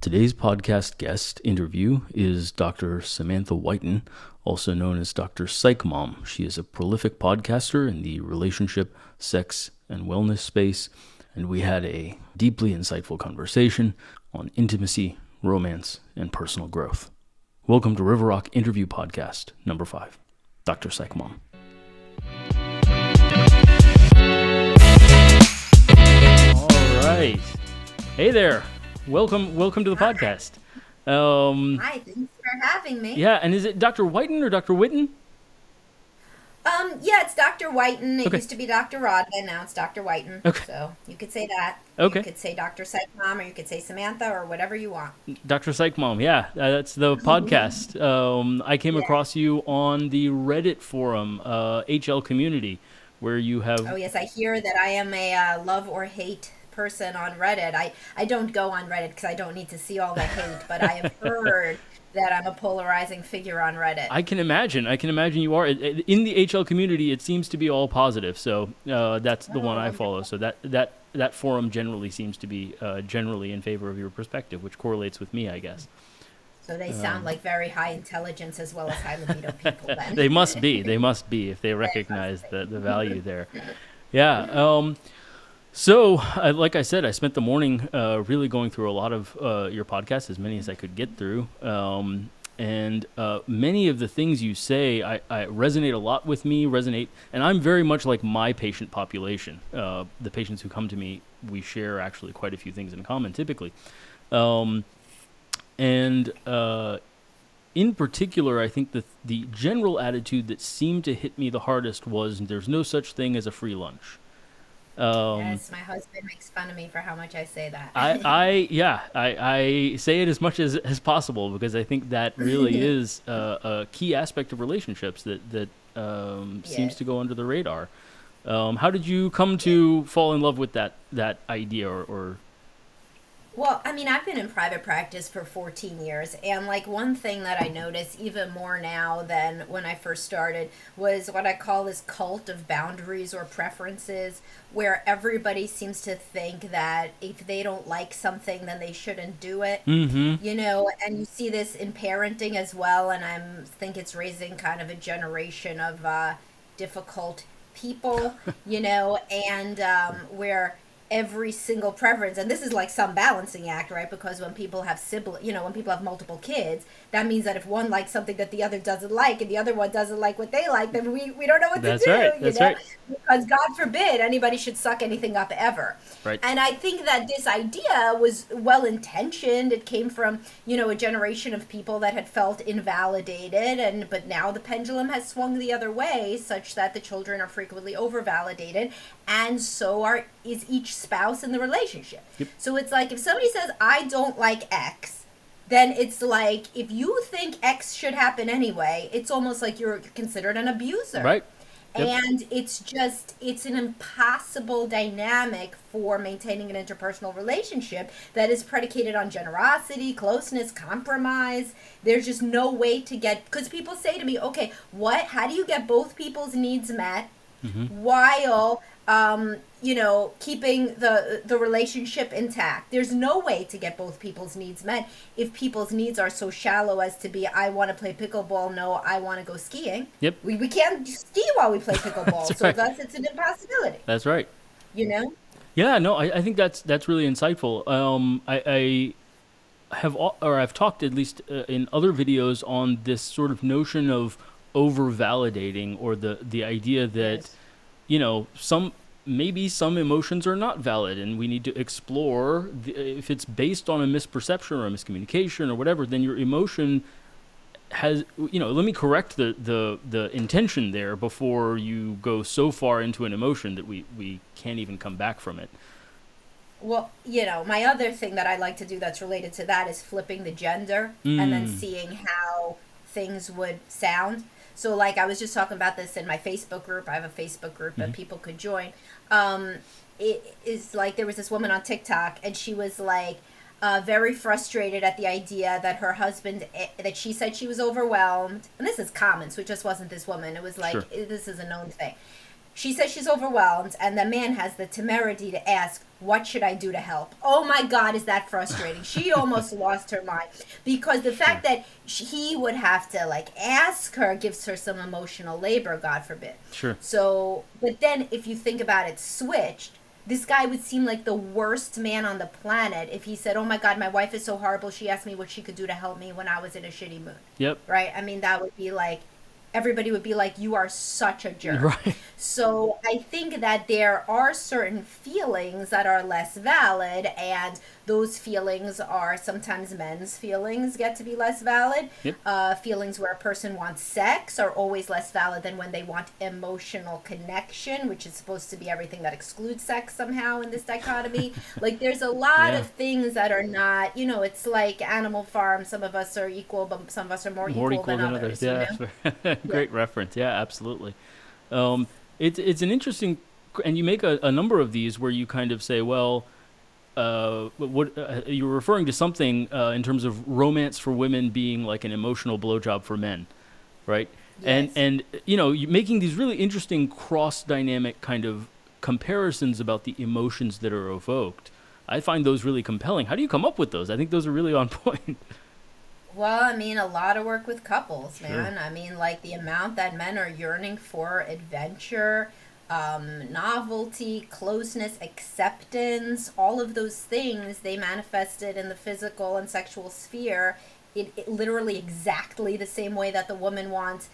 Today's podcast guest interview is Dr. Samantha Whiten, also known as DrPsychMom. She is a prolific podcaster in the relationship, sex, and wellness space, and we had a deeply insightful conversation on intimacy, romance, and personal growth. Welcome to River Rock Interview Podcast number 5, DrPsychMom. All right. Hey there. Welcome to the podcast. Hi, thanks for having me. Yeah, and is it Dr. Whiten or Dr. Whitten? Yeah, it's Dr. Whiten. It Okay. used to be Dr. Rodman, now it's Dr. Whiten. Okay. So you could say that. Okay. You could say DrPsychMom, or you could say Samantha, or whatever you want. DrPsychMom, yeah, that's the podcast. I came Yeah. across you on the Reddit forum, HL community, where you have... Oh, yes, I hear that I am a love or hate person on Reddit. I don't go on Reddit because I don't need to see all the hate, but I have heard that I'm a polarizing figure on Reddit. I can imagine you are. In the HL community, it seems to be all positive, so that's the one I follow. So that forum generally seems to be generally in favor of your perspective, which correlates with me, I guess. So they sound like very high intelligence as well as high libido people then. They must be if they recognize the value there. Yeah. So, like I said, I spent the morning really going through a lot of your podcasts, as many as I could get through. And many of the things you say, I resonate a lot with me, and I'm very much like my patient population. The patients who come to me, we share actually quite a few things in common, typically. In particular, I think the general attitude that seemed to hit me the hardest was there's no such thing as a free lunch. Yes, my husband makes fun of me for how much I say that. I say it as much as possible because I think that really is a key aspect of relationships that seems to go under the radar. How did you come to fall in love with that idea or Well, I mean, I've been in private practice for 14 years, and like one thing that I notice even more now than when I first started was what I call this cult of boundaries or preferences, where everybody seems to think that if they don't like something, then they shouldn't do it. Mm-hmm. And you see this in parenting as well, and think it's raising kind of a generation of difficult people, and where every single preference, and this is like some balancing act, right? Because when people have when people have multiple kids, that means that if one likes something that the other doesn't like and the other one doesn't like what they like, then we don't know what to do. That's right. Because God forbid anybody should suck anything up ever. Right. And I think that this idea was well intentioned. It came from a generation of people that had felt invalidated, but now the pendulum has swung the other way, such that the children are frequently over-validated, and so is each spouse in the relationship. Yep. So it's like if somebody says, I don't like X, then it's like if you think X should happen anyway, it's almost like you're considered an abuser. Right. Yep. And it's an impossible dynamic for maintaining an interpersonal relationship that is predicated on generosity, closeness, compromise. There's just no way to because people say to me, okay, how do you get both people's needs met while keeping the relationship intact? There's no way to get both people's needs met if people's needs are so shallow as to be, I want to play pickleball, no, I want to go skiing. Yep. We can't ski while we play pickleball, That's so right. Thus it's an impossibility. That's right. Yeah, no, I think that's really insightful. I've talked at least in other videos on this sort of notion of over-validating, or the idea that maybe some emotions are not valid, and we need to explore if it's based on a misperception or a miscommunication or whatever, then your emotion has, let me correct the intention there before you go so far into an emotion that we can't even come back from it. Well, my other thing that I like to do that's related to that is flipping the gender and then seeing how things would sound. So, like, I was just talking about this in my Facebook group. I have a Facebook group that people could join. It is like there was this woman on TikTok, and she was like very frustrated at the idea that her husband, that she said she was overwhelmed. And this is common, so it just wasn't this woman. It was like, Sure. This is a known thing. she says she's overwhelmed, and the man has the temerity to ask, what should I do to help? Oh my God, is that frustrating? She almost lost her mind, because the fact that he would have to like ask her gives her some emotional labor, God forbid. Sure. So, but then if you think about it switched, this guy would seem like the worst man on the planet if he said, oh my God, my wife is so horrible. She asked me what she could do to help me when I was in a shitty mood. Yep. Right? I mean, that would be like, everybody would be like, you are such a jerk. Right. So I think that there are certain feelings that are less valid, and those feelings are sometimes men's feelings get to be less valid. Yep. Feelings where a person wants sex are always less valid than when they want emotional connection, which is supposed to be everything that excludes sex somehow in this dichotomy. Like, there's a lot of things that are not, it's like Animal Farm. Some of us are equal, but some of us are more equal than others. Yeah. Great reference. Yeah, absolutely. It's an interesting, and you make a number of these where you kind of say, well, you're referring to something in terms of romance for women being like an emotional blowjob for men, right? Yes. And you making these really interesting cross dynamic kind of comparisons about the emotions that are evoked. I find those really compelling. How do you come up with those? I think those are really on point. Well, I mean, a lot of work with couples, man. Sure. I mean, like the amount that men are yearning for adventure, novelty, closeness, acceptance, all of those things, they manifested in the physical and sexual sphere. It literally exactly the same way that the woman wants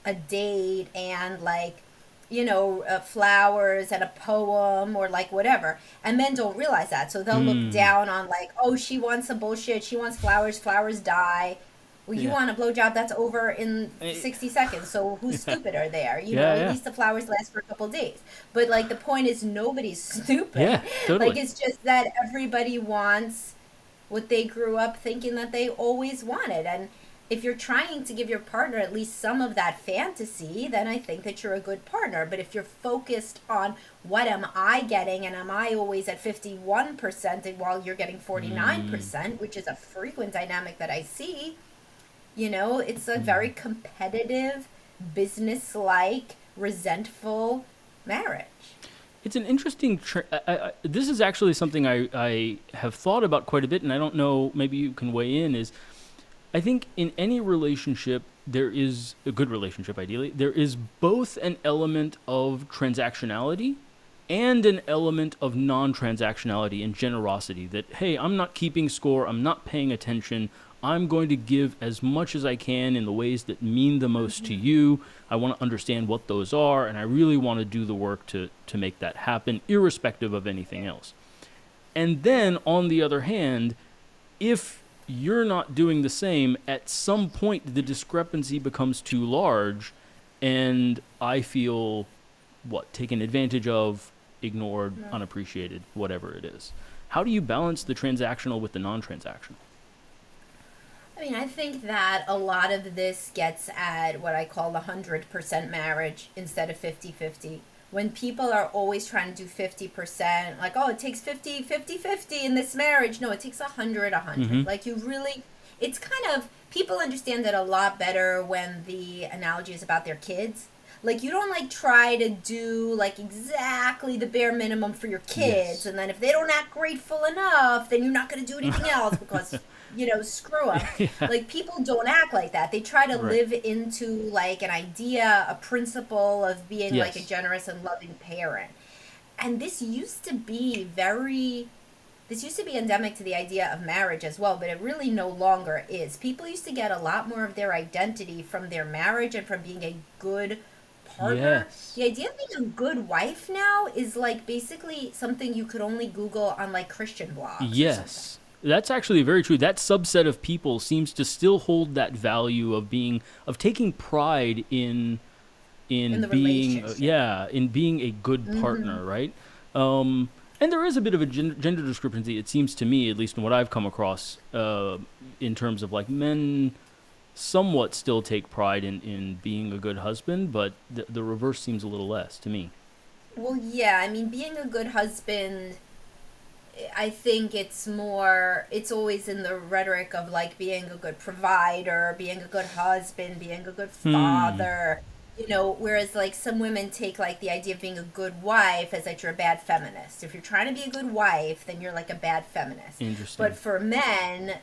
a date and like flowers and a poem or like whatever. And men don't realize that. So they'll look down on like, oh, she wants some bullshit. She wants flowers. Flowers die. Well, you Yeah. want a blowjob that's over in 60 seconds. So who's stupider there? At least the flowers last for a couple days. But like the point is nobody's stupid. Yeah, totally. Like it's just that everybody wants what they grew up thinking that they always wanted. And if you're trying to give your partner at least some of that fantasy, then I think that you're a good partner. But if you're focused on what am I getting, and am I always at 51% while you're getting 49%, which is a frequent dynamic that I see, it's a very competitive, business-like, resentful marriage. It's an interesting. This is actually something I have thought about quite a bit, and I don't know. Maybe you can weigh in. I think in any relationship, there is a good relationship, ideally, there is both an element of transactionality and an element of non-transactionality and generosity that, hey, I'm not keeping score, I'm not paying attention, I'm going to give as much as I can in the ways that mean the most to you. I want to understand what those are, and I really want to do the work to make that happen, irrespective of anything else. And then, on the other hand, if you're not doing the same, at some point the discrepancy becomes too large, and I feel, taken advantage of, ignored, unappreciated, whatever it is. How do you balance the transactional with the non-transactional? I mean, I think that a lot of this gets at what I call the 100% marriage instead of 50-50. When people are always trying to do 50%, like, oh, it takes 50 in this marriage. No, it takes 100. Like, you really, it's kind of, people understand it a lot better when the analogy is about their kids. Like, you don't, like, try to do, like, exactly the bare minimum for your kids. Yes. And then if they don't act grateful enough, then you're not going to do anything else because, screw them. Yeah. Like, people don't act like that. They try to live into, like, an idea, a principle of being, like, a generous and loving parent. And this used to be endemic to the idea of marriage as well, but it really no longer is. People used to get a lot more of their identity from their marriage and from being a good partner. Yes. The idea of being a good wife now is like basically something you could only Google on like Christian blogs. Yes. That's actually very true. That subset of people seems to still hold that value of taking pride in being in being a good partner, right? And there is a bit of a gender discrepancy, it seems to me, at least in what I've come across, in terms of like men somewhat still take pride in being a good husband, but the reverse seems a little less to me. Well, yeah, I mean, being a good husband, I think it's always in the rhetoric of like being a good provider, being a good husband, being a good father. Whereas like some women take like the idea of being a good wife as that you're a bad feminist. If you're trying to be a good wife, then you're like a bad feminist. But Interesting. for men,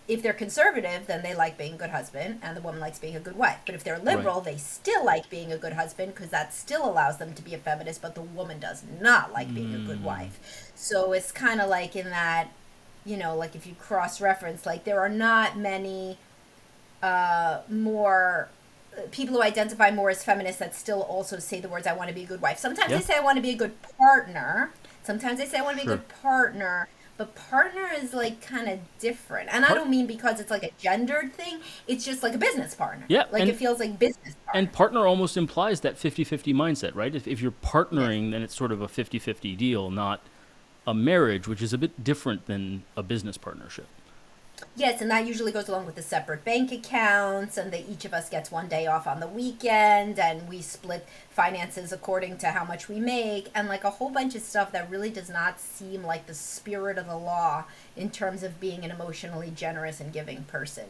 if they're conservative, then they like being a good husband, and the woman likes being a good wife. But if they're Right. liberal, they still like being a good husband because that still allows them to be a feminist, but the woman does not like being a good Mm. wife. So it's kind of like in that, like if you cross reference, like there are not many more people who identify more as feminists that still also say the words "I want to be a good wife." Sometimes Yeah. they say "I want to be a good partner." Sometimes they say "I want to be a Sure. good partner." But partner is like kind of different, and I Part. don't mean because it's like a gendered thing. It's just like a business partner. Yeah. Like it feels like business And partner. partner almost implies that 50-50 mindset, right? If you're Yes. partnering, then it's sort of a 50-50 deal, not a marriage, which is a bit different than a business partnership. Yes, and that usually goes along with the separate bank accounts, and that each of us gets one day off on the weekend, and we split finances according to how much we make, and like a whole bunch of stuff that really does not seem like the spirit of the law in terms of being an emotionally generous and giving person.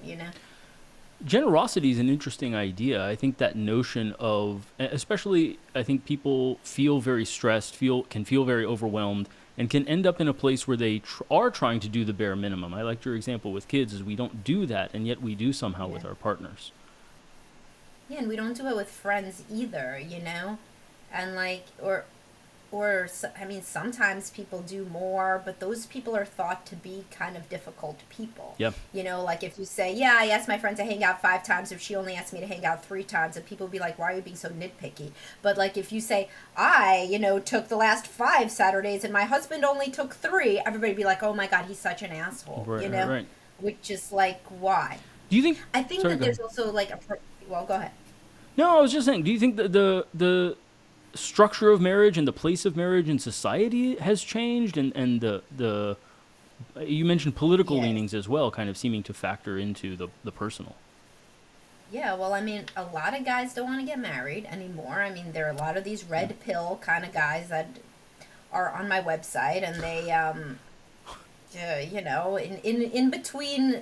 Generosity is an interesting idea. I think that notion of, especially, I think people feel very stressed, can feel very overwhelmed, and can end up in a place where they are trying to do the bare minimum. I liked your example with kids, is we don't do that, and yet we do somehow Yeah. with our partners. Yeah, and we don't do it with friends either. And like, I mean, sometimes people do more, but those people are thought to be kind of difficult people. Yeah, Like if you say, yeah, I asked my friend to hang out 5 times, if she only asked me to hang out 3 times, and people be like, why are you being so nitpicky? But like if you say, took the last 5 Saturdays and my husband only took three, everybody be like, oh my God, he's such an asshole, right, right, right. Which is like, why? Do you think? I think Sorry, that go ahead. there's also like well, go ahead. No, I was just saying. Do you think that the structure of marriage and the place of marriage in society has changed, and the you mentioned political Yes. leanings as well, kind of seeming to factor into the personal. Yeah, well, I mean, a lot of guys don't want to get married anymore. I mean, there are a lot of these red pill kind of guys that are on my website, and they, in between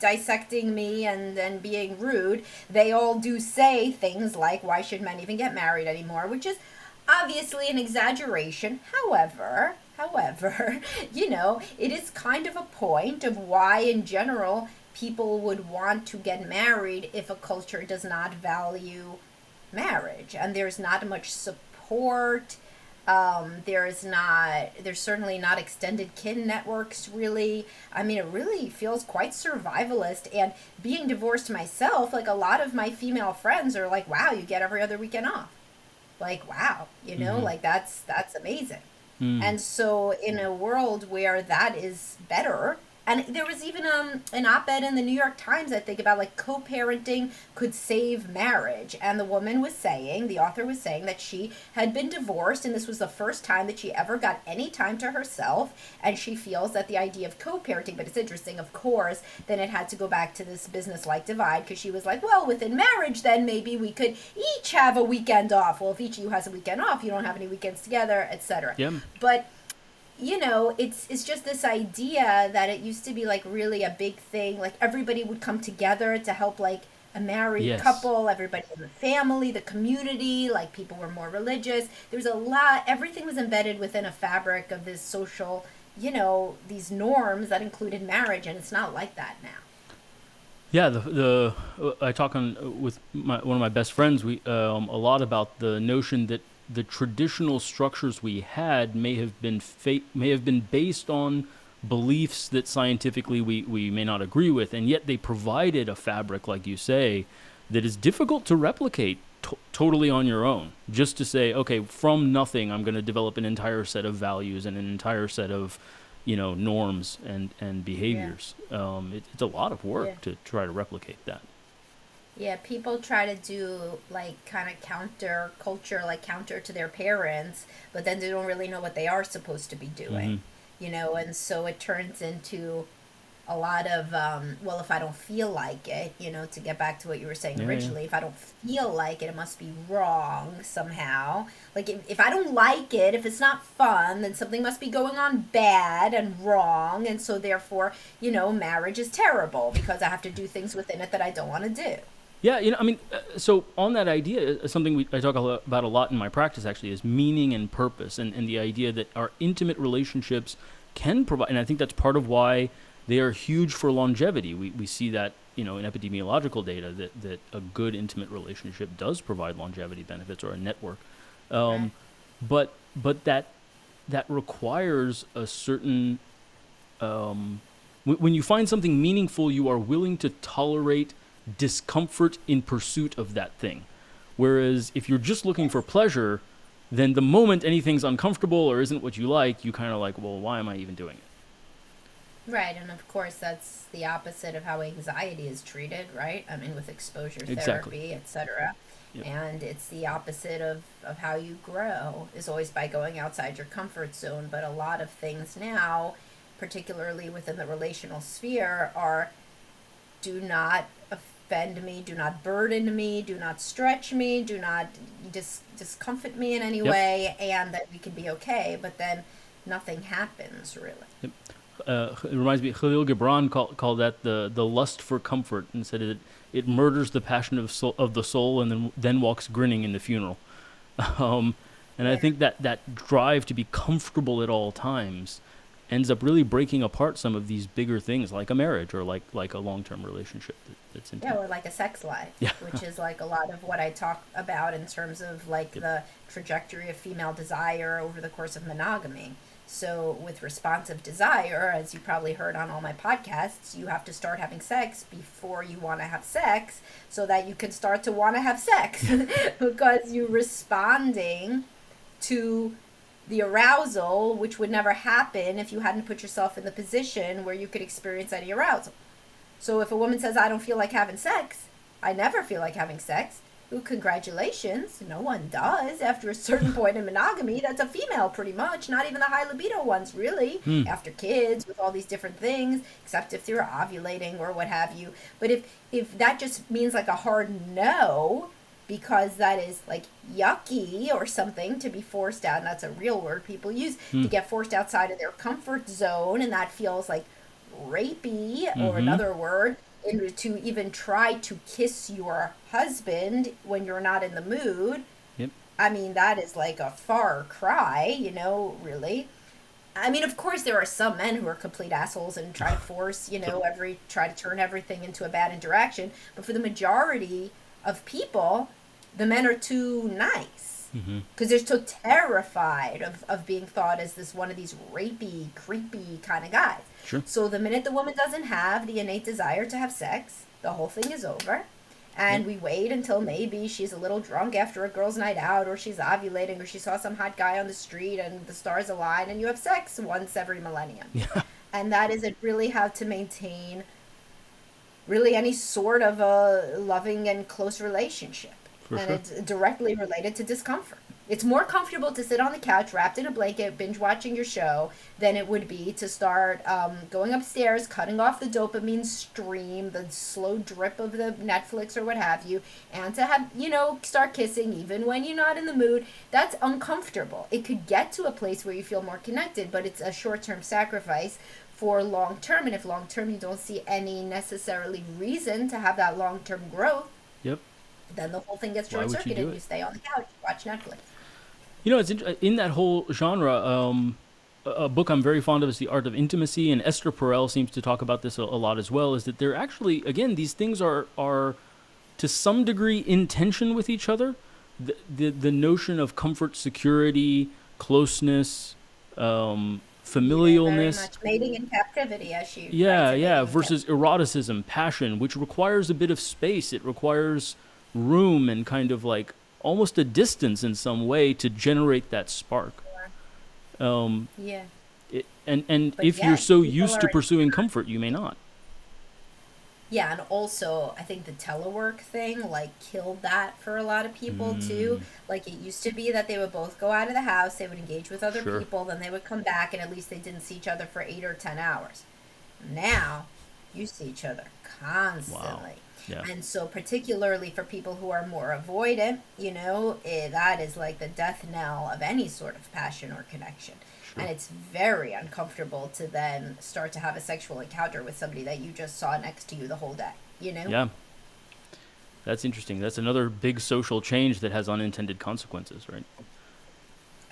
dissecting me and being rude, they all do say things like, "Why should men even get married anymore?" Which is obviously an exaggeration. However, it is kind of a point of why, in general, people would want to get married if a culture does not value marriage and there's not much support. There's certainly not extended kin networks, really. I mean, it really feels quite survivalist. And being divorced myself, like a lot of my female friends are like, wow, you get every other weekend off. Like, wow, Mm-hmm. like that's amazing. Mm. And so, in a world where that is better, and there was even an op-ed in the New York Times, I think, about like co-parenting could save marriage, and the author was saying that she had been divorced, and this was the first time that she ever got any time to herself, and she feels that the idea of co-parenting, but it's interesting, of course, then it had to go back to this business-like divide because she was like, well, within marriage, then maybe we could each have a weekend off. Well, if each of you has a weekend off, you don't have any weekends together, etc. Yeah. But it's just this idea that it used to be like really a big thing. Like everybody would come together to help like a married Yes. couple, everybody in the family, the community, like people were more religious. There was a lot, everything was embedded within a fabric of this social, these norms that included marriage, and it's not like that now. Yeah, the I talk on with one of my best friends. We a lot about the notion that the traditional structures we had may have been based on beliefs that scientifically we may not agree with, and yet they provided a fabric, like you say, that is difficult to replicate totally on your own. Just to say, okay, from nothing, I'm going to develop an entire set of values and an entire set of norms and Yeah. behaviors. It's a lot of Yeah. work to try to replicate that. Yeah, people try to do like kind of counter culture, like counter to their parents, but then they don't really know what they are supposed to be Hmm. doing, and so it turns into a lot of, well, if I don't feel like it, to get back to what you were saying Yeah, yeah, originally, if I don't feel like it, it must be wrong somehow. Like if I don't like it, if it's not fun, then something must be going on bad and wrong, and so therefore, marriage is terrible because I have to do things within it that I don't want to do. Yeah, I mean, so on that idea, something I talk about a lot in my practice actually is meaning and purpose, and the idea that our intimate relationships can provide, and I think that's part of why they are huge for longevity. We see that, in epidemiological data that a good intimate relationship does provide longevity benefits, or a network. Right. Um, but that requires a certain when you find something meaningful, you are willing to tolerate discomfort in pursuit of that thing. Whereas if you're just looking for Yes. pleasure, then the moment anything's uncomfortable or isn't what you like, you kind of like, well, why am I even doing it? Right, and of course that's the opposite of how anxiety is treated, right? I mean, with exposure Exactly. therapy, etc. Yep. And it's the opposite of how you grow is always by going outside your comfort zone. But a lot of things now, particularly within the relational sphere, are do not offend me, do not burden me, do not stretch me, do not discomfort me in any Yep. way, and that we can be okay. But then nothing happens really. Yep. It reminds me, Khalil Gibran called that the lust for comfort, and said it murders the passion of the soul, and then walks grinning in the funeral. Um, and I Yeah. think that drive to be comfortable at all times ends up really breaking apart some of these bigger things, like a marriage, or like a long-term relationship that's Yeah, intimate. or like a sex life, Yeah. which is like a lot of what I talk about in terms of like Yep. the trajectory of female desire over the course of monogamy. So, with responsive desire, as you probably heard on all my podcasts, you have to start having sex before you want to have sex so that you can start to want to have sex because you're responding to the arousal, which would never happen if you hadn't put yourself in the position where you could experience any arousal. So if a woman says, I don't feel like having sex, I never feel like having sex, ooh, congratulations. No one does after a certain point in monogamy. That's a female, pretty much. Not even the high libido ones, really. Hmm. After kids, with all these different things, except if they're ovulating or what have you. But if that just means like a hard no, because that is like yucky or something to be forced out, and that's a real word people use, Hmm. to get forced outside of their comfort zone, and that feels like rapey, or Mm-hmm. another word, to even try to kiss your husband when you're not in the mood. Yep. I mean, that is like a far cry, really. I mean, of course, there are some men who are complete assholes and try to force, try to turn everything into a bad interaction. But for the majority of people, the men are too nice Mm-hmm. because they're so terrified of being thought as this one of these rapey, creepy kind of guys. Sure. So the minute the woman doesn't have the innate desire to have sex, the whole thing is over. Yep. And we wait until maybe she's a little drunk after a girl's night out, or she's ovulating, or she saw some hot guy on the street and the stars align, and you have sex once every millennium. Yeah. And that isn't really how to maintain really any sort of a loving and close relationship. For And sure. it's directly related to discomfort. It's more comfortable to sit on the couch wrapped in a blanket, binge watching your show, than it would be to start going upstairs, cutting off the dopamine stream, the slow drip of the Netflix or what have you, and to have, start kissing even when you're not in the mood. That's uncomfortable. It could get to a place where you feel more connected, but it's a short term sacrifice for long term. And if long term you don't see any necessarily reason to have that long term growth, Yep. then the whole thing gets Why short would you circuited do and it? you stay on the couch, watch Netflix. It's in that whole genre. A book I'm very fond of is The Art of Intimacy, and Esther Perel seems to talk about this a lot as well. Is that they're actually, again, these things are to some degree in tension with each other. The notion of comfort, security, closeness, Yeah, very familialness, much. Mating in captivity, as she writes yeah, in yeah, Mating in versus Captivity. eroticism, passion, which requires a bit of space. It requires room and kind of like almost a distance in some way to generate that spark. Um, Yeah. and But if you're yet, so people used to are. pursuing comfort, you may not. Yeah, and also, I think the telework thing, like, killed that for a lot of people, too. Mm, Like, it used to be that they would both go out of the house, they would engage with other sure. people, then they would come back, and at least they didn't see each other for 8 or 10 hours. Now, you see each other Wow. constantly. Yeah. And so, particularly for people who are more avoidant, that is like the death knell of any sort of passion or connection. Sure. And it's very uncomfortable to then start to have a sexual encounter with somebody that you just saw next to you the whole day, Yeah. That's interesting. That's another big social change that has unintended consequences, right?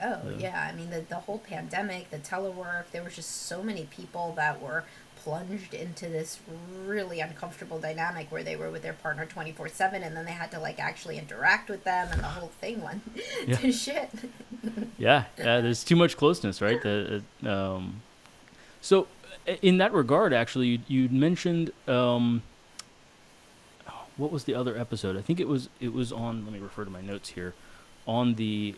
Oh, yeah. I mean, the whole pandemic, the telework, there was just so many people that were plunged into this really uncomfortable dynamic where they were with their partner 24/7 and then they had to like actually interact with them and the whole thing went Yeah. to shit. Yeah. There's too much closeness, right? So, in that regard, actually, you mentioned what was the other episode? I think it was on. Let me refer to my notes here. On the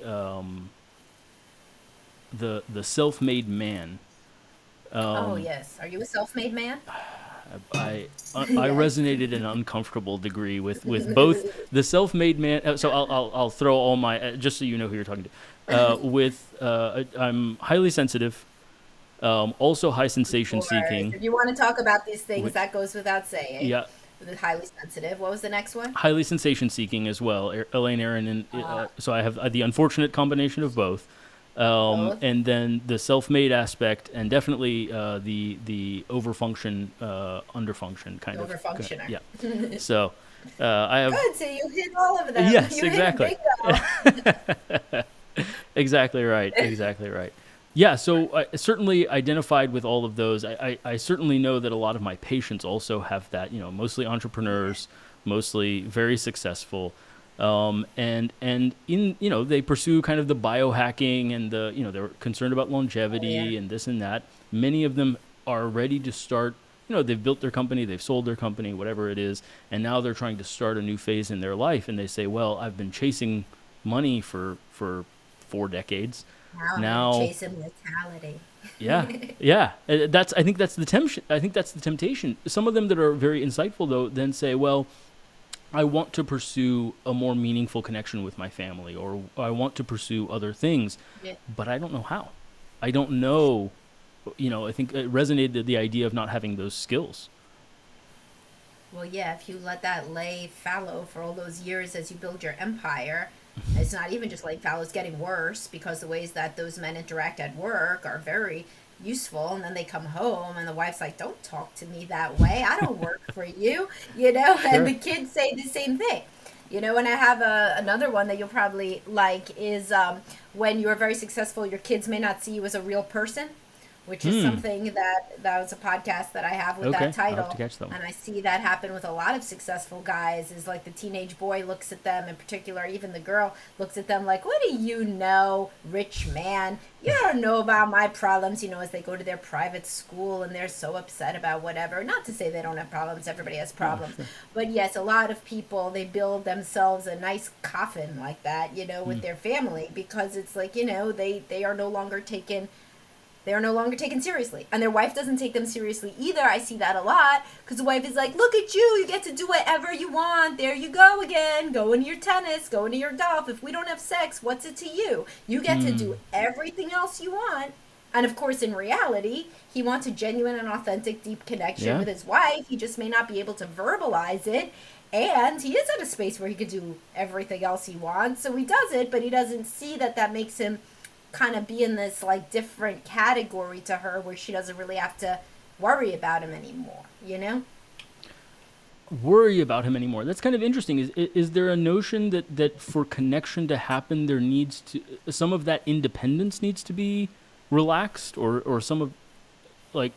self-made man. Oh, yes. Are you a self-made man? I Yes. resonated in an uncomfortable degree with both the self-made man. So I'll throw all my just so you know who you're talking to. I'm highly sensitive, also high Of sensation course. seeking, If you want to talk about these things, which that goes without saying. yeah, The highly sensitive. What was the next one? highly sensation seeking as well. Elaine, Aaron, and so I have the unfortunate combination of both. Both. And then the self-made aspect, and definitely the overfunction, underfunction kind of. Overfunctioner. Yeah. So I have Good. So you hit all of them. yes, You hit exactly, bingo. exactly right, exactly right. Yeah. So I certainly identified with all of those. I certainly know that a lot of my patients also have that. Mostly entrepreneurs, mostly very successful. And in they pursue kind of the biohacking and they're concerned about Oh, yeah. longevity and this and that. Many of them are ready to start. They've built their company, they've sold their company, whatever it is, and now they're trying to start a new phase in their life. And they say, "Well, I've been chasing money for 4 decades. Now I'm gonna Now, chase immortality. yeah, yeah. That's I think that's the temptation. I think that's the temptation. Some of them that are very insightful though then say, "Well, I want to pursue a more meaningful connection with my family, or I want to pursue other things, Yeah. but I don't know how. I don't know. I think it resonated the idea of not having those skills. Well, yeah, if you let that lay fallow for all those years as you build your empire, it's not even just laying fallow, it's getting worse because the ways that those men interact at work are very useful. And then they come home and the wife's like, don't talk to me that way. I don't work for you, and Sure. the kids say the same thing. And I have another one that you'll probably like is when you're very successful, your kids may not see you as a real person, which is Hmm. something that was a podcast that I have with that Okay. I'll have to title. catch that one. And I see that happen with a lot of successful guys is like the teenage boy looks at them in particular, even the girl looks at them like, what do you know, rich man? You don't know about my problems, as they go to their private school and they're so upset about whatever. Not to say they don't have problems, everybody has Oh, problems. sure. But yes, a lot of people, they build themselves a nice coffin like that, Hmm. with their family because it's like, they are no longer taken seriously. And their wife doesn't take them seriously either. I see that a lot because the wife is like, look at you. You get to do whatever you want. There you go again. Go into your tennis. Go into your golf. If we don't have sex, what's it to you? You get to Hmm. do everything else you want. And of course, in reality, he wants a genuine and authentic, deep connection Yeah. with his wife. He just may not be able to verbalize it. And he is at a space where he could do everything else he wants. So he does it, but he doesn't see that makes him kind of be in this like different category to her where she doesn't really have to worry about him anymore. Worry about him anymore. That's kind of interesting. Is there a notion that for connection to happen, there needs to some of that independence needs to be relaxed, or some of like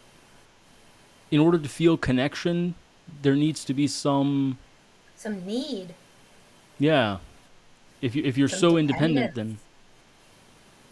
in order to feel connection, there needs to be some Some need, yeah. If you're some so independent, dependence.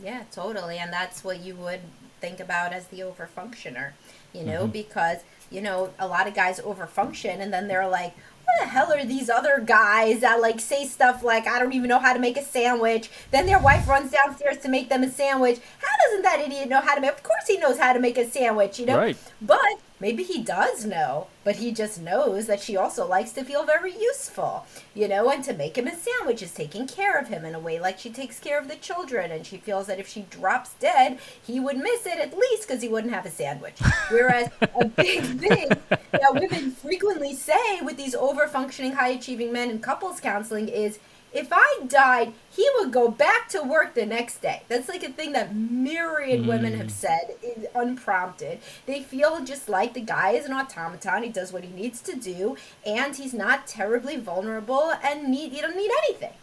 then Yeah, totally. And that's what you would think about as the overfunctioner, hmm because, a lot of guys overfunction and then they're like, what the hell are these other guys that like say stuff like, I don't even know how to make a sandwich. Then their wife runs downstairs to make them a sandwich. How doesn't that idiot know how to make? Of course he knows how to make a sandwich. right. But maybe he does know, but he just knows that she also likes to feel very useful, and to make him a sandwich is taking care of him in a way like she takes care of the children. And she feels that if she drops dead, he would miss it at least because he wouldn't have a sandwich. Whereas a big thing that women frequently say with these over functioning, high achieving men in couples counseling is If I died, he would go back to work the next day. That's like a thing that myriad women have said, unprompted. They feel just like the guy is an automaton. He does what he needs to do, and he's not terribly vulnerable, and he don't need anything.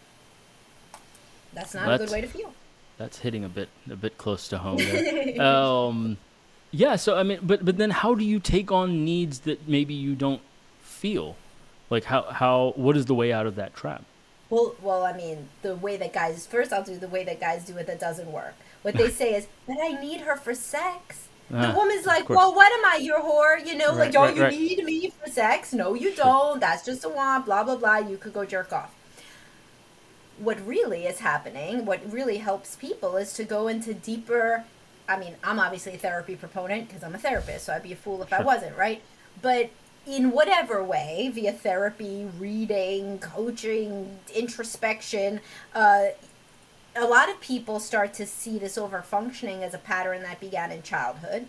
That's not a good way to feel. That's hitting a bit close to home there. Yeah, so I mean, but then how do you take on needs that maybe you don't feel? Like how what is the way out of that trap? Well, I mean, the way that guys, first I'll do the way that guys do it that doesn't work. What they say is, but I need her for sex. The woman's like, well, what am I, your whore? You know, like, oh, you need me for sex? No, you don't. That's just a want, blah, blah, blah. You could go jerk off. What really is happening, what really helps people is to go into deeper, I mean, I'm obviously a therapy proponent because I'm a therapist, so I'd be a fool if I wasn't, right? But in whatever way, via therapy, reading, coaching, introspection, a lot of people start to see this overfunctioning as a pattern that began in childhood,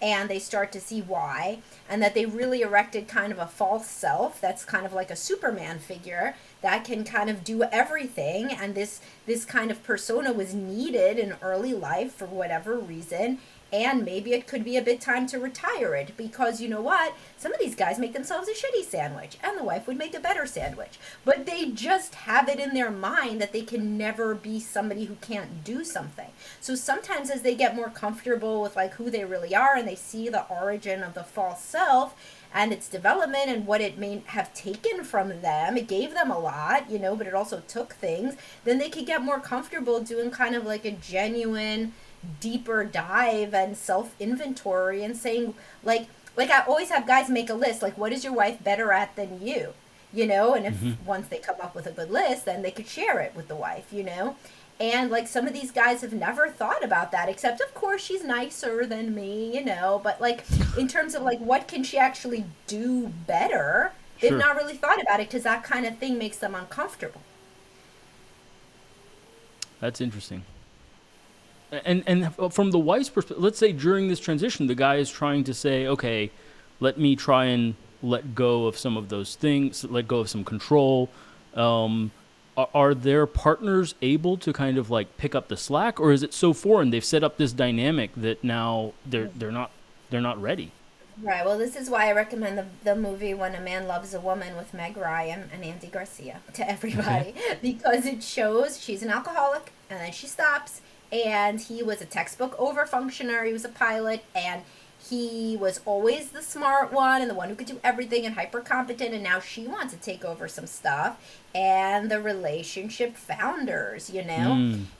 and they start to see why, and that they really erected kind of a false self that's kind of like a Superman figure that can kind of do everything, and this kind of persona was needed in early life for whatever reason, and maybe it could be a bit time to retire it, because you know what? Some of these guys make themselves a shitty sandwich, and the wife would make a better sandwich. But they just have it in their mind that they can never be somebody who can't do something. So sometimes as they get more comfortable with like who they really are, and they see the origin of the false self, and its development and what it may have taken from them, it gave them a lot, you know, but it also took things, then they could get more comfortable doing kind of like a genuine deeper dive and self-inventory and saying like I always have guys make a list, like, what is your wife better at than you, you know, and if once they come up with a good list, then they could share it with the wife, you know. And like some of these guys have never thought about that, except of course she's nicer than me, you know, but like in terms of like what can she actually do better, they've not really thought about it because that kind of thing makes them uncomfortable. That's interesting. And from the wife's perspective, let's say during this transition, the guy is trying to say, okay, let me try and let go of some of those things, let go of some control. Are their partners able to kind of like pick up the slack, or is it so foreign? They've set up this dynamic that now they're not ready. Right. Well, this is why I recommend the movie When a Man Loves a Woman with Meg Ryan and Andy Garcia to everybody, because it shows she's an alcoholic and then she stops, and he was a textbook overfunctioner. He was a pilot, and he was always the smart one and the one who could do everything and hyper competent, and now she wants to take over some stuff, and the relationship founders, you know.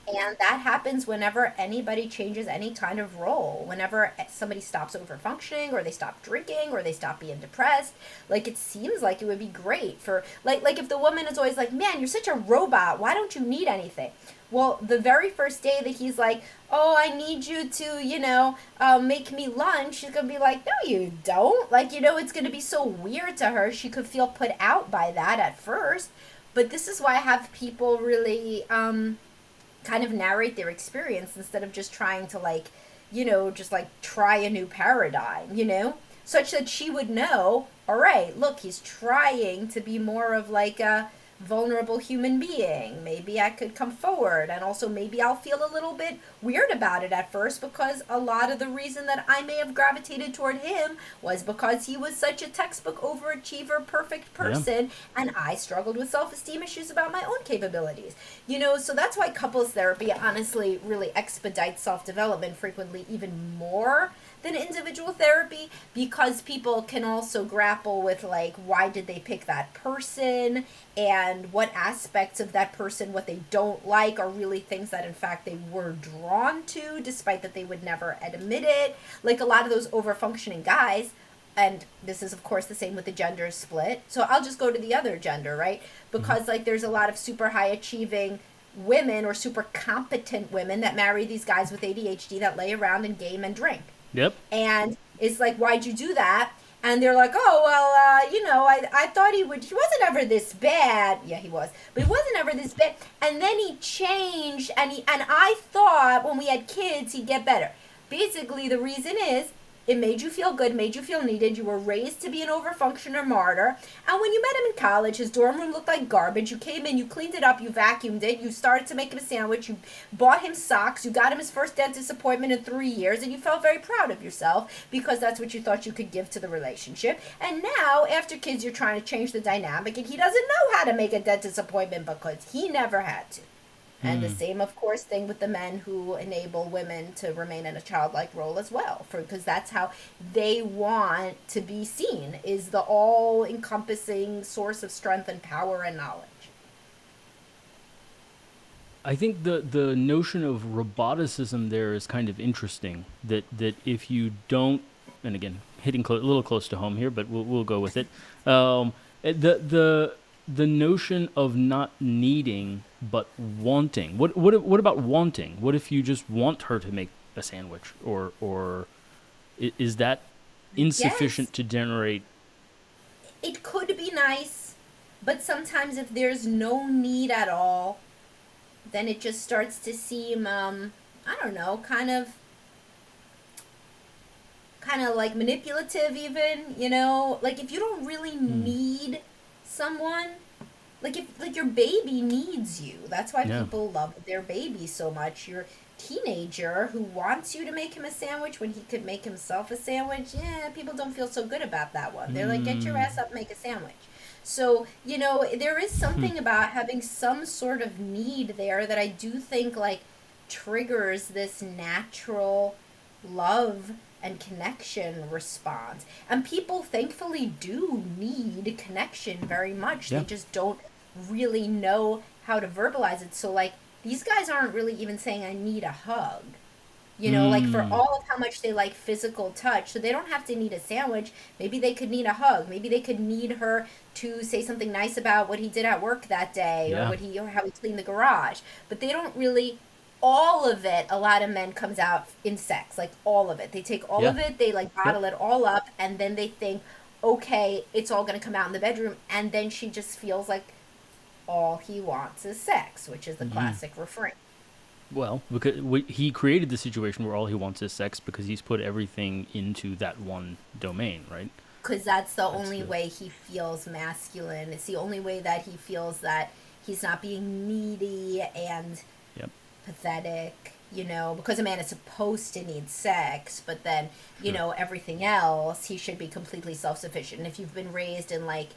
And that happens whenever anybody changes any kind of role, whenever somebody stops overfunctioning, or they stop drinking, or they stop being depressed. Like, it seems like it would be great for like if the woman is always like, man, you're such a robot, why don't you need anything? Well, the very first day that he's like, oh, I need you to, you know, make me lunch, she's going to be like, no, you don't. Like, you know, it's going to be so weird to her. She could feel put out by that at first. But this is why I have people really kind of narrate their experience instead of just trying to, like, you know, just like try a new paradigm, you know, such that she would know, all right, look, he's trying to be more of like a vulnerable human being. Maybe I could come forward, and also maybe I'll feel a little bit weird about it at first, because a lot of the reason that I may have gravitated toward him was because he was such a textbook overachiever, perfect person, and I struggled with self-esteem issues about my own capabilities, you know. So that's why couples therapy honestly really expedites self-development frequently even more than individual therapy, because people can also grapple with like, why did they pick that person, and what aspects of that person, what they don't like, are really things that in fact they were drawn to, despite that they would never admit it. Like a lot of those overfunctioning guys, and this is of course the same with the gender split, so I'll just go to the other gender, right? Because like there's a lot of super high achieving women or super competent women that marry these guys with ADHD that lay around and game and drink. And it's like, why'd you do that? And they're like, oh, well, you know, I thought he wasn't ever this bad. Yeah, he was. But he wasn't ever this bad. And then he changed, and I thought when we had kids, he'd get better. Basically, the reason is It made you feel good, made you feel needed. You were raised to be an overfunctioner martyr. And when you met him in college, his dorm room looked like garbage. You came in, you cleaned it up, you vacuumed it, you started to make him a sandwich, you bought him socks, you got him his first dentist appointment in 3 years, and you felt very proud of yourself because that's what you thought you could give to the relationship. And now, after kids, you're trying to change the dynamic, and he doesn't know how to make a dentist appointment because he never had to. And the same, of course, thing with the men who enable women to remain in a childlike role as well, because that's how they want to be seen, is the all-encompassing source of strength and power and knowledge. I think the notion of roboticism there is kind of interesting. That if you don't, and again, hitting a little close to home here, but we'll go with it. The notion of not needing but wanting. What about wanting? What if you just want her to make a sandwich, or is that insufficient Yes, to generate? it could be nice, but sometimes if there's no need at all, then it just starts to seem, I don't know, kind of like manipulative even, like if you don't really Hmm. need someone, like if like your baby needs you. That's why Yeah. people love their baby so much. Your teenager who wants you to make him a sandwich when he could make himself a sandwich, yeah, people don't feel so good about that one. They're like, get your Hmm. ass up, make a sandwich. So, there is something about having some sort of need there that I do think like triggers this natural love and connection response. And people thankfully do need connection very much. They Yeah. just don't really know how to verbalize it. So, like, these guys aren't really even saying, I need a hug. Like for Hmm. all of how much they like physical touch, so they don't have to need a sandwich. Maybe they could need a hug. Maybe they could need her to say something nice about what he did at work that day, or Yeah. or how he cleaned the garage. But they don't really. All of it, a lot of men comes out in sex, like all of it. They take all Yeah. of it, they like Yep. bottle it all up, and then they think, okay, it's all gonna come out in the bedroom, and then she just feels like all he wants is sex, which is the classic refrain. Well, because he created the situation where all he wants is sex because he's put everything into that one domain, right? Because that's the That's only the. way he feels masculine. It's the only way that he feels that he's not being needy and Yep. pathetic, because a man is supposed to need sex, but then, Sure. everything else, he should be completely self sufficient. And if you've been raised in like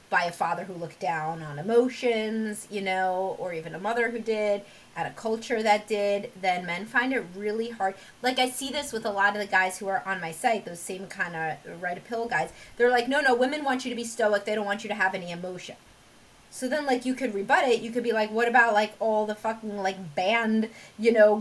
by a father who looked down on emotions, or even a mother who did, and a culture that did, then men find it really hard. Like I see this with a lot of the guys who are on my site, those same kind of write a pill guys. They're like, no, no, women want you to be stoic. They don't want you to have any emotion. So then, like, you could rebut it. You could be like, what about, like, all the fucking, like, band,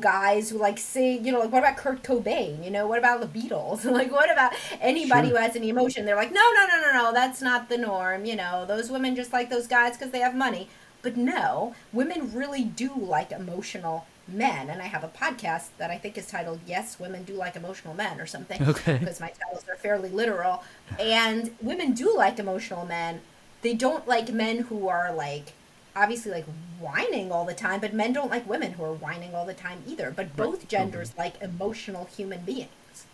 guys who, like, sing, like, what about Kurt Cobain? What about the Beatles? Like, what about anybody Sure. who has any emotion? They're like, no, no, no, no, no, that's not the norm. Those women just like those guys because they have money. But no, women really do like emotional men. And I have a podcast that I think is titled, Yes, Women Do Like Emotional Men, or something, Okay. because my titles are fairly literal. And women do like emotional men. They don't like men who are like obviously like whining all the time, but men don't like women who are whining all the time either. But Right. both Totally. genders like emotional human beings.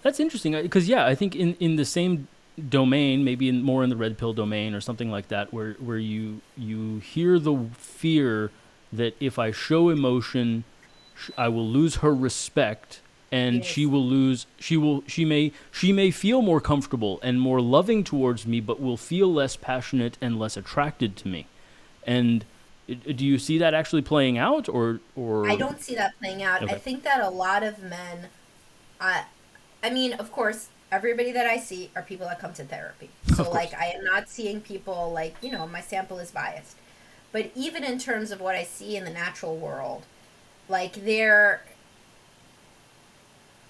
That's interesting because yeah, I think in the same domain, maybe more in the red pill domain or something like that, where you hear the fear that if I show emotion, I will lose her respect, and she Yes. will lose. She may feel more comfortable and more loving towards me, but will feel less passionate and less attracted to me. And do you see that actually playing out, I or don't see that playing out. I okay, think that a lot of men, uh, I mean, of course, everybody that I see are people that come to therapy. of So, course, like, I am not seeing people like, my sample is biased. But even in terms of what I see in the natural world, like, there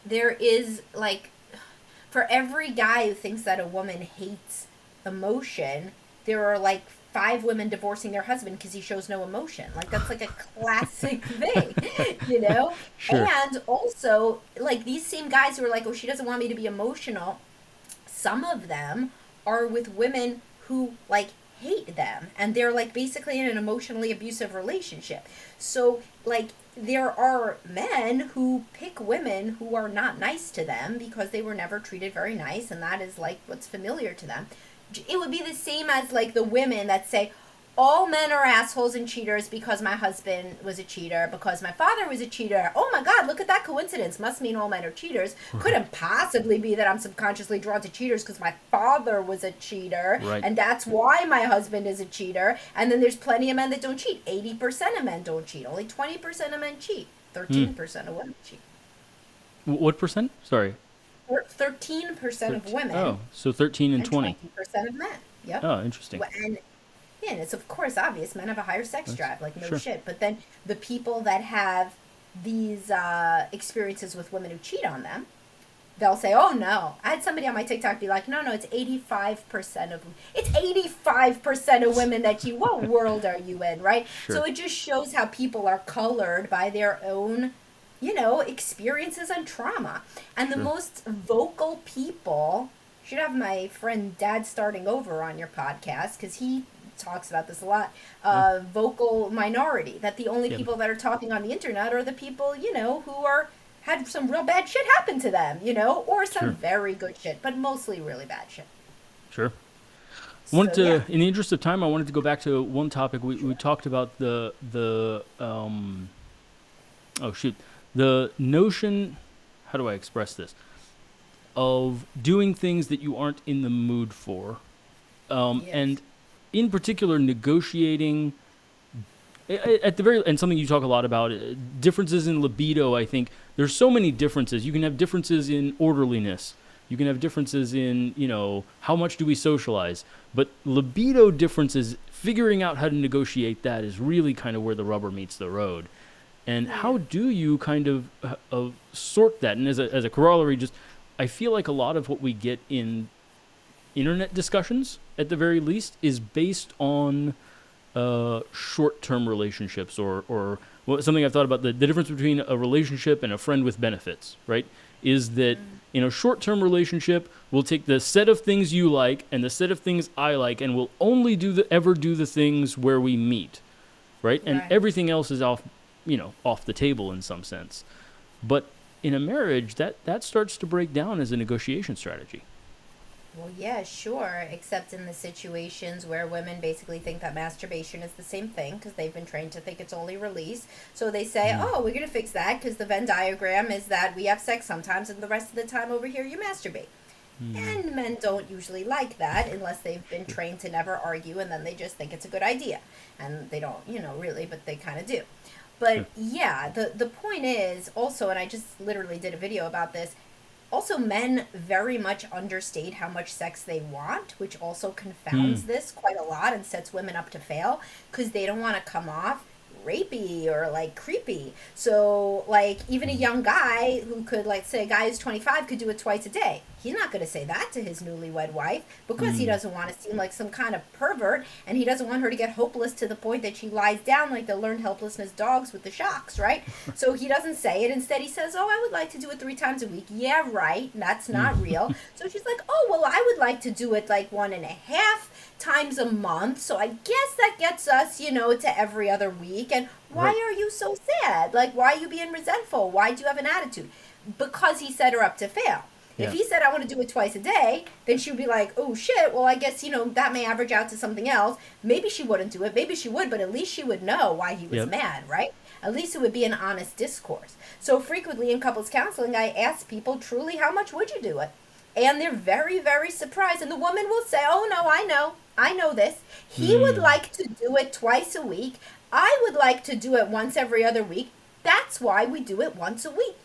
is, like, for every guy who thinks that a woman hates emotion, there are like five women divorcing their husband because he shows no emotion. Like that's like a classic thing, you know? sure, And also, like these same guys who are like, oh, she doesn't want me to be emotional, some of them are with women who like hate them and they're like basically in an emotionally abusive relationship. So like there are men who pick women who are not nice to them because they were never treated very nice, and that is like what's familiar to them. It would be the same as like the women that say, all men are assholes and cheaters because my husband was a cheater, because my father was a cheater. Oh my God, look at that coincidence. Must mean all men are cheaters. Couldn't possibly be that I'm subconsciously drawn to cheaters because my father was a cheater. Right. And that's why my husband is a cheater. And then there's plenty of men that don't cheat. 80% of men don't cheat. Only 20% of men cheat. 13% of women cheat. What percent? Sorry. 13% of women. Oh, so 13 and 20. 20% of men. Yep. Oh, interesting. And yeah, and it's of course obvious. Men have a higher sex drive, like no sure. shit. But then the people that have these experiences with women who cheat on them, they'll say, "Oh no!" I had somebody on my TikTok be like, "No, it's 85% of it's 85% of women that cheat." What world are you in, right? Sure. So it just shows how people are colored by their own, experiences and trauma. And the most vocal people, should have my friend Dad Starting Over on your podcast because he talks about this a lot, vocal minority, that the only people that are talking on the internet are the people, who had some real bad shit happen to them, or some very good shit, but mostly really bad shit. Sure. In the interest of time, I wanted to go back to one topic. We talked about the notion, how do I express this, of doing things that you aren't in the mood for, and in particular, negotiating at the very, and something you talk a lot about, differences in libido. I think there's so many differences. You can have differences in orderliness. You can have differences in, how much do we socialize. But libido differences, figuring out how to negotiate that is really kind of where the rubber meets the road. And how do you kind of sort that? And as a corollary, I feel like a lot of what we get in internet discussions, at the very least, is based on short-term relationships or something I've thought about, the difference between a relationship and a friend with benefits, right? Is that in a short-term relationship, we'll take the set of things you like and the set of things I like, and we'll only ever do the things where we meet, right? And everything else is off the table in some sense. But in a marriage, that starts to break down as a negotiation strategy. Well, yeah, sure, except in the situations where women basically think that masturbation is the same thing because they've been trained to think it's only release. So they say, oh, we're going to fix that because the Venn diagram is that we have sex sometimes and the rest of the time over here you masturbate. And men don't usually like that unless they've been trained to never argue, and then they just think it's a good idea. And they don't, really, but they kind of do. But yeah, the point is also, and I just literally did a video about this, also, men very much understate how much sex they want, which also confounds this quite a lot and sets women up to fail because they don't want to come off rapey or like creepy. So like even a young guy who could, like, say a guy who's 25 could do it twice a day. He's not going to say that to his newlywed wife because he doesn't want to seem like some kind of pervert, and he doesn't want her to get hopeless to the point that she lies down like the learned helplessness dogs with the shocks, right? So he doesn't say it. Instead, he says, oh, I would like to do it 3 times a week. Yeah, right. That's not real. So she's like, oh, well, I would like to do it like 1.5 times a month. So I guess that gets us, to every other week. And why are you so sad? Like, why are you being resentful? Why do you have an attitude? Because he set her up to fail. If he said, I want to do it twice a day, then she would be like, oh, shit, well, I guess, that may average out to something else. Maybe she wouldn't do it. Maybe she would, but at least she would know why he was mad, right? At least it would be an honest discourse. So frequently in couples counseling, I ask people, truly, how much would you do it? And they're very, very surprised. And the woman will say, oh, no, I know this. He would like to do it twice a week. I would like to do it once every other week. That's why we do it once a week.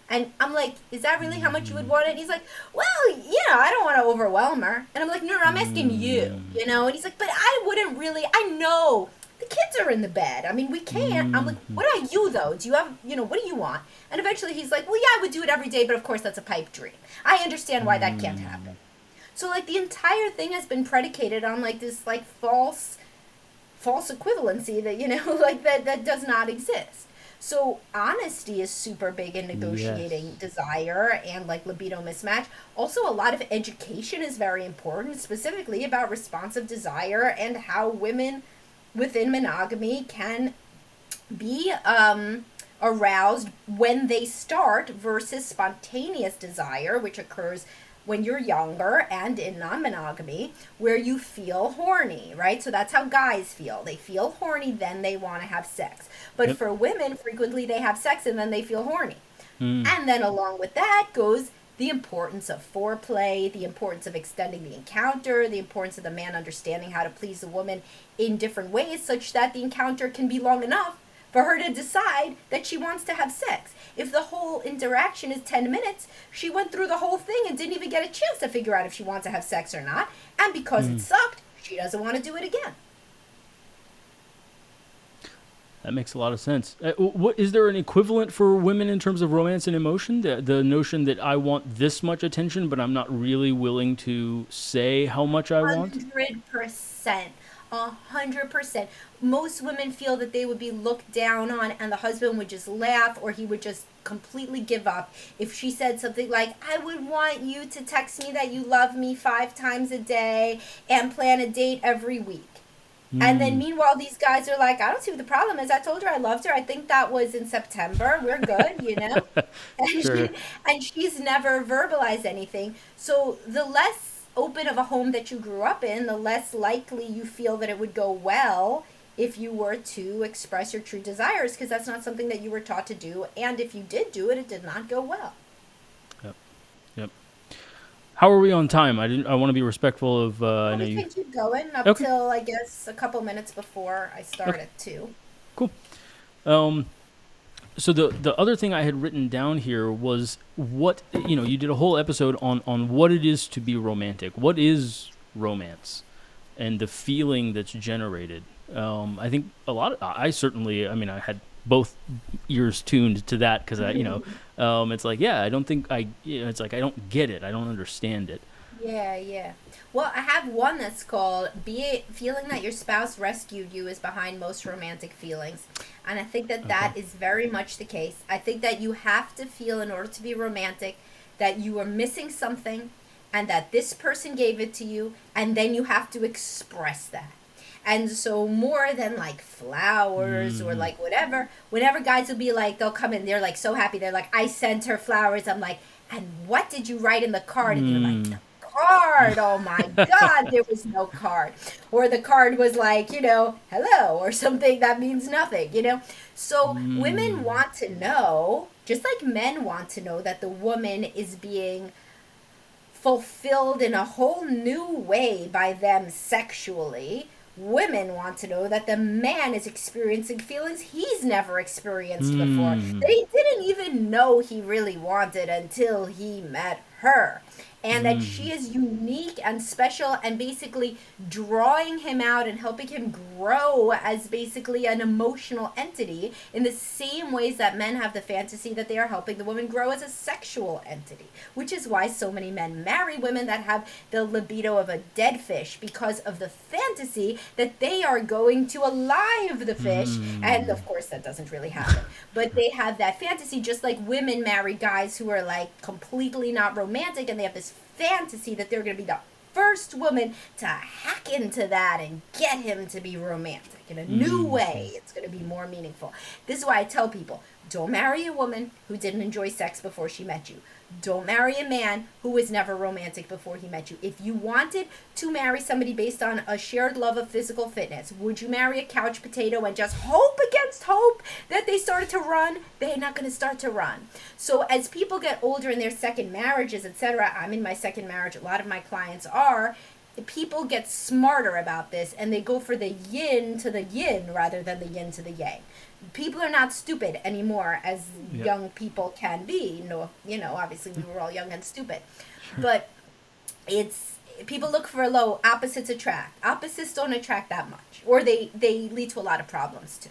And I'm like, is that really how much you would want it? And he's like, well, I don't want to overwhelm her. And I'm like, no, I'm asking you, And he's like, but I wouldn't really, I know. The kids are in the bed. I mean, we can't. I'm like, what are you, though? Do you have, what do you want? And eventually he's like, well, yeah, I would do it every day, but of course that's a pipe dream. I understand why that can't happen. So, like, the entire thing has been predicated on, like, this, like, false equivalency that, that does not exist. So honesty is super big in negotiating desire and like libido mismatch. Also, a lot of education is very important, specifically about responsive desire and how women within monogamy can be aroused when they start versus spontaneous desire, which occurs when you're younger and in non-monogamy, where you feel horny, right? So that's how guys feel. They feel horny, then they want to have sex. But Yep. for women, frequently they have sex and then they feel horny. Mm. And then along with that goes the importance of foreplay, the importance of extending the encounter, the importance of the man understanding how to please the woman in different ways such that the encounter can be long enough for her to decide that she wants to have sex. If the whole interaction is 10 minutes, she went through the whole thing and didn't even get a chance to figure out if she wants to have sex or not. And because it sucked, she doesn't want to do it again. That makes a lot of sense. What is there an equivalent for women in terms of romance and emotion? The notion that I want this much attention, but I'm not really willing to say how much I want? 100%. 100%. Most women feel that they would be looked down on and the husband would just laugh or he would just completely give up if she said something like, I would want you to text me that you love me 5 times a day and plan a date every week. And then meanwhile, these guys are like, I don't see what the problem is. I told her I loved her. I think that was in September. We're good, you know? And, Sure. and she's never verbalized anything. So the less open of a home that you grew up in, the less likely you feel that it would go well if you were to express your true desires, because that's not something that you were taught to do. And if you did do it, it did not go well. Yep. Yep. How are we on time? I want to be respectful of. I know We you. can keep going up Okay. till, I guess, a couple minutes before I start Okay. at 2. Cool. So the other thing I had written down here was what you did a whole episode on what it is to be romantic. What is romance, and the feeling that's generated. I think I certainly. I mean, I had both ears tuned to that because it's like I don't think it's like I don't get it. I don't understand it. Yeah, yeah. Well, I have one that's called feeling that your spouse rescued you is behind most romantic feelings. And I think that that is very much the case. I think that you have to feel in order to be romantic that you are missing something and that this person gave it to you and then you have to express that. And so more than like flowers or like whatever, whenever guys will be like, they'll come in, they're like so happy. They're like, I sent her flowers. I'm like, and what did you write in the card? And they're like, the card. Oh my God, there was no card. Or the card was like, hello, or something that means nothing. So women want to know, just like men want to know, that the woman is being fulfilled in a whole new way by them sexually. Women want to know that the man is experiencing feelings he's never experienced before. That he didn't even know he really wanted until he met her. And that she is unique and special and basically drawing him out and helping him grow as basically an emotional entity in the same ways that men have the fantasy that they are helping the woman grow as a sexual entity. Which is why so many men marry women that have the libido of a dead fish, because of the fantasy that they are going to alive the fish. And of course that doesn't really happen. But they have that fantasy, just like women marry guys who are like completely not romantic and they have this fantasy that they're going to be the first woman to hack into that and get him to be romantic in a new way. It's going to be more meaningful. This is why I tell people, don't marry a woman who didn't enjoy sex before she met you. Don't marry a man who was never romantic before he met you. If you wanted to marry somebody based on a shared love of physical fitness, would you marry a couch potato and just hope against hope that they started to run? They're not going to start to run. So as people get older in their second marriages, etc., I'm in my second marriage, a lot of my clients are, people get smarter about this and they go for the yin to the yin rather than the yin to the yang. People are not stupid anymore as young people can be. Obviously we were all young and stupid. But it's people look for low, opposites attract. Opposites don't attract that much. Or they lead to a lot of problems too.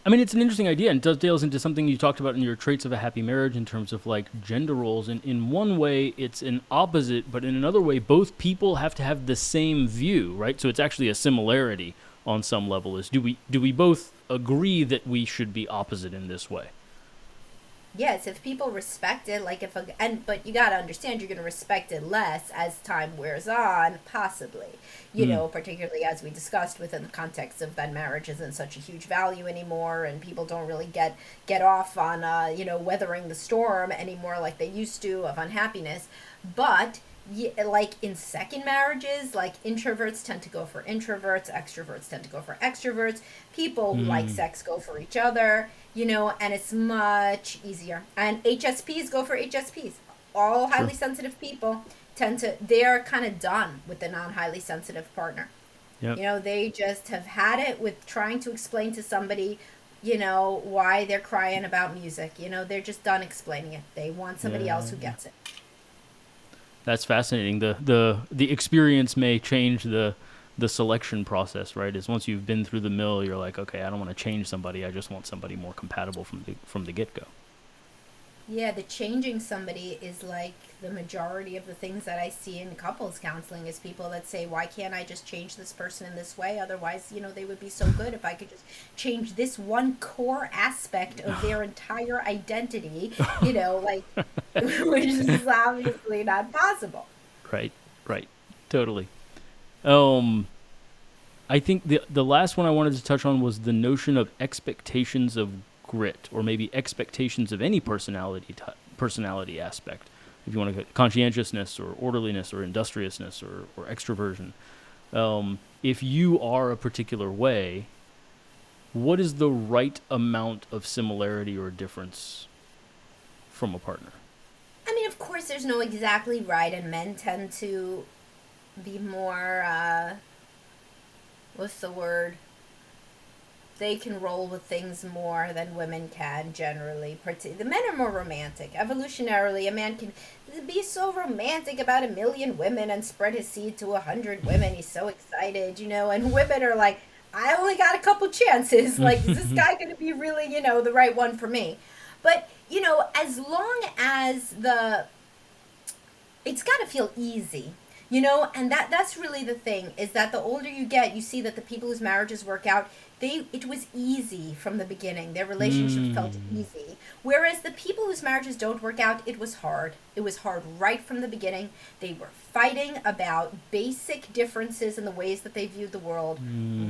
I mean, it's an interesting idea and dovetails into something you talked about in your Traits of a Happy Marriage in terms of like gender roles. And in one way, it's an opposite, but in another way, both people have to have the same view, right? So it's actually a similarity on some level. Do we both agree that we should be opposite in this way? Yes, if people respect it, like if a, and but you got to understand you're going to respect it less as time wears on, possibly. You Hmm. know, particularly as we discussed within the context of that marriage isn't such a huge value anymore, and people don't really get off on weathering the storm anymore like they used to of unhappiness. But like in second marriages, like introverts tend to go for introverts, extroverts tend to go for extroverts. People who like Hmm. sex go for each other, and it's much easier. And HSPs go for HSPs. All Sure. highly sensitive people they're kind of done with the non highly sensitive partner. Yep. They just have had it with trying to explain to somebody, why they're crying about music. They're just done explaining it. They want somebody Yeah. else who Yeah. gets it. That's fascinating. The experience may change the selection process, right? Is once you've been through the mill, you're like, okay, I don't want to change somebody. I just want somebody more compatible from the get go. Yeah, the changing somebody is like the majority of the things that I see in couples counseling is people that say, why can't I just change this person in this way? Otherwise, they would be so good if I could just change this one core aspect of their entire identity, like, which is obviously not possible. Right. Right. Totally. Um, I think the last one I wanted to touch on was the notion of expectations of grit, or maybe expectations of any personality aspect. If you want to get conscientiousness or orderliness or industriousness or extroversion. If you are a particular way, what is the right amount of similarity or difference from a partner? I mean, of course, there's no exactly right, and men tend to be more, what's the word? They can roll with things more than women can generally. The men are more romantic. Evolutionarily, a man can be so romantic about a million women and spread his seed to 100 women. He's so excited, and women are like, I only got a couple chances. Like, is this guy going to be really, the right one for me? But, as long as it's got to feel easy, and that's really the thing, is that the older you get, you see that the people whose marriages work out, it was easy from the beginning. Their relationship felt Mm. easy. Whereas the people whose marriages don't work out, it was hard. It was hard right from the beginning. They were fighting about basic differences in the ways that they viewed the world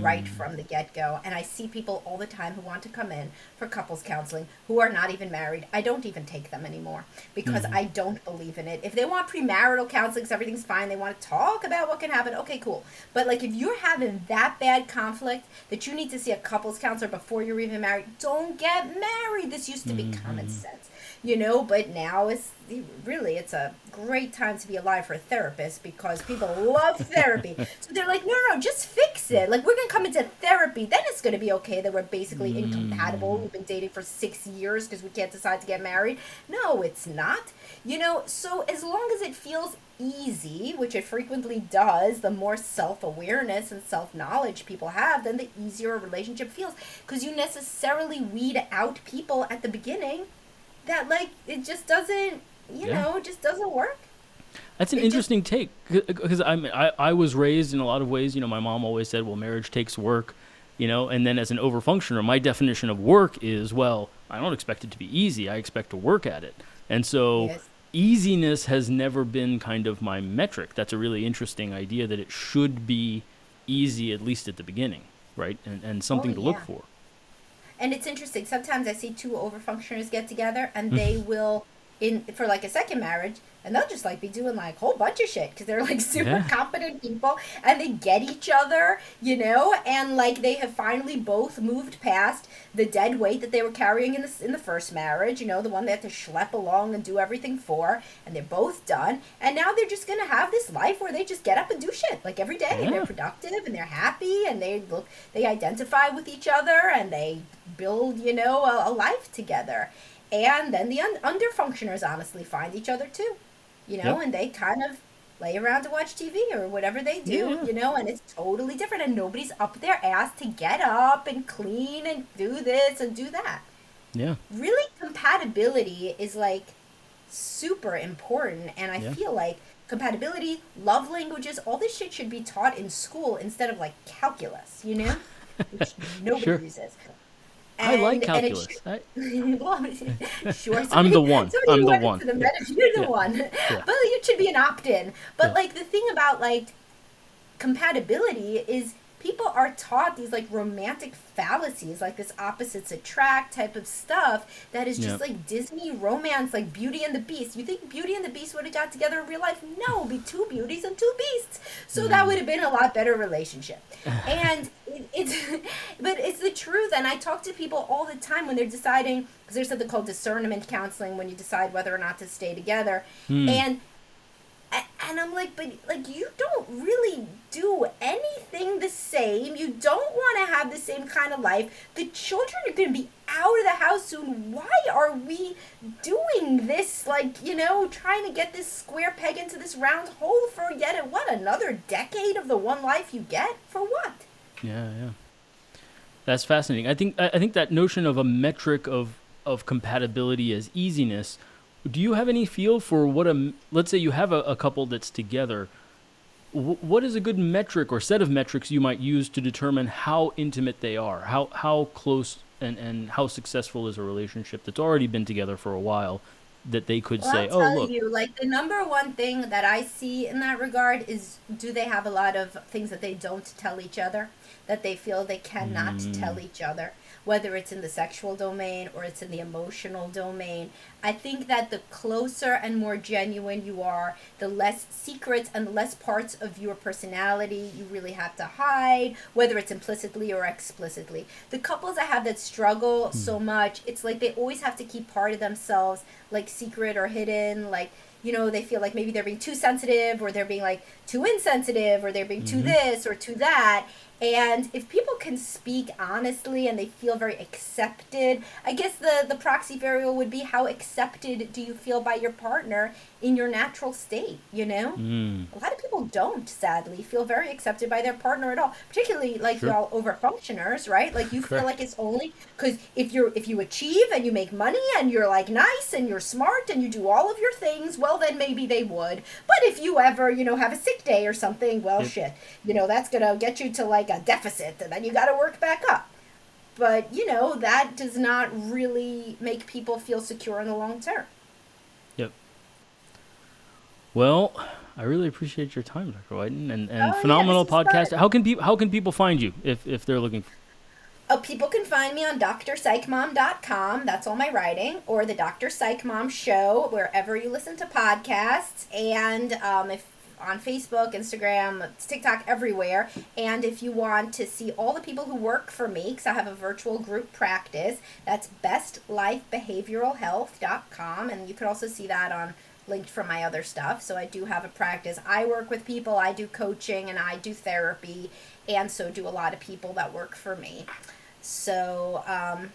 right Mm. from the get-go. And I see people all the time who want to come in for couples counseling who are not even married. I don't even take them anymore because Mm-hmm. I don't believe in it. If they want premarital counseling because everything's fine, they want to talk about what can happen, okay, cool. But like if you're having that bad conflict that you need to see a couples counselor before you're even married, don't get married. This used to be common Mm-hmm. sense, but now it's a great time to be alive for a therapist because people love therapy. So they're like, no, no, no, just fix it. Like, we're going to come into therapy. Then it's going to be okay that we're basically incompatible. Mm. We've been dating for 6 years because we can't decide to get married. No, it's not. So as long as it feels easy, which it frequently does, the more self awareness and self knowledge people have, then the easier a relationship feels. Because you necessarily weed out people at the beginning that, like, it just doesn't, Yeah. it just doesn't work. That's an It just, interesting take because I was raised in a lot of ways. My mom always said, "Well, marriage takes work," and then as an overfunctioner, my definition of work is, well, I don't expect it to be easy. I expect to work at it, and so yes. easiness has never been kind of my metric. That's a really interesting idea that it should be easy at least at the beginning, right? And Oh, something to look yeah. for. And it's interesting. Sometimes I see two overfunctioners get together and they will, in for like a second marriage, and they'll just like be doing like a whole bunch of shit because they're like super Yeah. competent people and they get each other, and like they have finally both moved past the dead weight that they were carrying in the first marriage, the one they had to schlep along and do everything for, and they're both done, and now they're just gonna have this life where they just get up and do shit like every day, and they're Yeah. productive and they're happy and they identify with each other and they build, a life together. And then the underfunctioners honestly find each other too, Yep. and they kind of lay around to watch TV or whatever they do, Yeah. and it's totally different. And nobody's up their ass to get up and clean and do this and do that. Yeah. Really, compatibility is like super important. And I Yeah. feel like compatibility, love languages, all this shit should be taught in school instead of like calculus, which nobody Sure. uses. I like And it calculus. well, sure. I'm the one. Somebody I'm who the went one. into the Yeah. you're the Yeah. one. Yeah. But it should be an opt-in. But Yeah. like the thing about like compatibility is people are taught these like romantic fallacies, like this opposites attract type of stuff that is just Yeah. like Disney romance, like Beauty and the Beast. You think Beauty and the Beast would have got together in real life? No, it'd be two beauties and two beasts. So that would have been a lot better relationship. And it's but it's the truth. And I talk to people all the time when they're deciding, because there's something called discernment counseling when you decide whether or not to stay together. And I'm like, but like you don't really do anything the same. You don't want to have the same kind of life. The children are going to be out of the house soon. Why are we doing this? Like, trying to get this square peg into this round hole for yet another decade of the one life you get? For what? Yeah. That's fascinating. I think that notion of a metric of compatibility as easiness. Do you have any feel for what let's say you have a couple that's together, what is a good metric or set of metrics you might use to determine how intimate they are, how close and how successful is a relationship that's already been together for a while, that they could say, I'll oh, tell look. you, like the number one thing that I see in that regard is, do they have a lot of things that they don't tell each other, that they feel they cannot tell each other, whether it's in the sexual domain or it's in the emotional domain. I think that the closer and more genuine you are, the less secrets and the less parts of your personality you really have to hide, whether it's implicitly or explicitly. The couples I have that struggle so much, it's like they always have to keep part of themselves like secret or hidden, like they feel like maybe they're being too sensitive, or they're being like too insensitive, or they're being too this or too that. And if people can speak honestly and they feel very accepted, I guess the proxy variable would be, how accepted do you feel by your partner in your natural state, A lot of people don't, sadly, feel very accepted by their partner at all, particularly like Sure. y'all overfunctioners, right? Like you feel Correct. like it's only because if you achieve and you make money and you're like nice and you're smart and you do all of your things, well, then maybe they would. But if you ever, have a sick day or something, well, Yep. shit, that's going to get you to like a deficit, and then you got to work back up. But, that does not really make people feel secure in the long term. Yep. Well, I really appreciate your time, Dr. Whiten, and Oh, phenomenal this was podcast. fun. How can people find you if they're looking for? People can find me on DrPsychMom.com. That's all my writing. Or the Dr. Psych Mom Show, wherever you listen to podcasts. And if on Facebook, Instagram, TikTok, everywhere. And if you want to see all the people who work for me, because I have a virtual group practice, that's bestlifebehavioralhealth.com. And you could also see that on linked from my other stuff. So I do have a practice. I work with people, I do coaching, and I do therapy, and so do a lot of people that work for me. So yeah,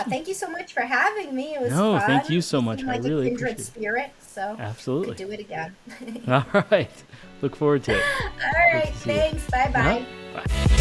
Awesome. Thank you so much for having me. It was No, fun. thank you so You much. seem I like really a kindred appreciate it. spirit, so Absolutely. could do it again. All right. Look forward to it. All right, see you. thanks. Bye-bye. Bye.